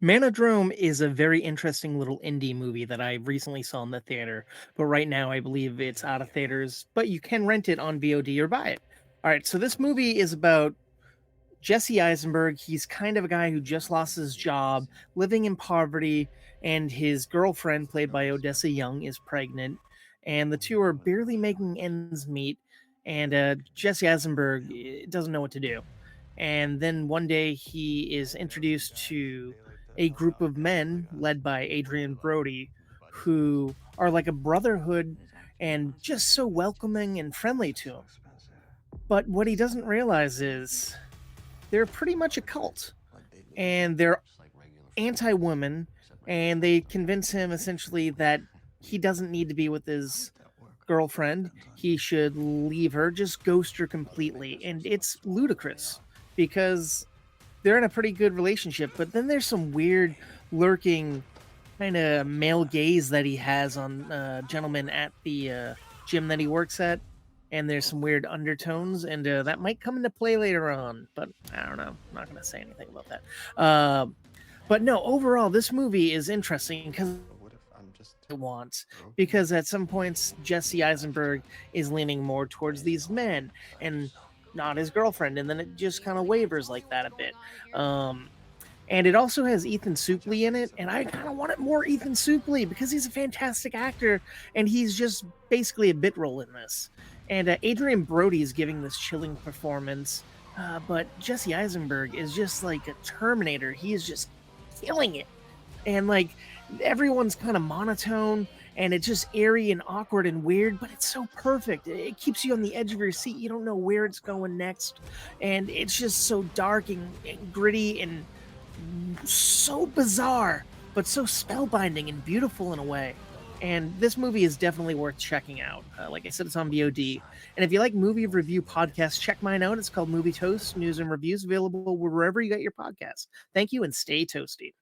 Manodrome is a very interesting little indie movie that I recently saw in the theater, but right now I believe it's out of theaters, but you can rent it on VOD or buy it. All right, so this movie is about Jesse Eisenberg. He's kind of a guy who just lost his job, living in poverty, and his girlfriend, played by Odessa Young, is pregnant, and the two are barely making ends meet. And Jesse Eisenberg doesn't know what to do. And then one day he is introduced to a group of men led by Adrian Brody, who are like a brotherhood and just so welcoming and friendly to him. But what he doesn't realize is they're pretty much a cult, and they're anti-woman, and they convince him essentially that he doesn't need to be with his girlfriend. He should leave her, just ghost her completely. And it's ludicrous because they're in a pretty good relationship, but then there's some weird lurking kind of male gaze that he has on gentlemen at the gym that he works at, and there's some weird undertones, and that might come into play later on. But I don't know. I'm not going to say anything about that. But no, overall, this movie is interesting because it wants because at some points Jesse Eisenberg is leaning more towards these men and not his girlfriend, and then it just kind of wavers like that a bit. Um, and it also has Ethan Suplee in it, and I kind of wanted more Ethan Suplee because he's a fantastic actor, and he's just basically a bit role in this. And Adrian Brody is giving this chilling performance, but Jesse Eisenberg is just like a Terminator. He is just killing it, and like everyone's kind of monotone, and it's just airy and awkward and weird, but it's so perfect. It keeps you on the edge of your seat. You don't know where it's going next, and it's just so dark and gritty and so bizarre, but so spellbinding and beautiful in a way. And this movie is definitely worth checking out. Like I said, it's on VOD. And if you like movie review podcasts, check mine out. It's called Movie Toast, news and reviews available wherever you get your podcasts. Thank you and stay toasty.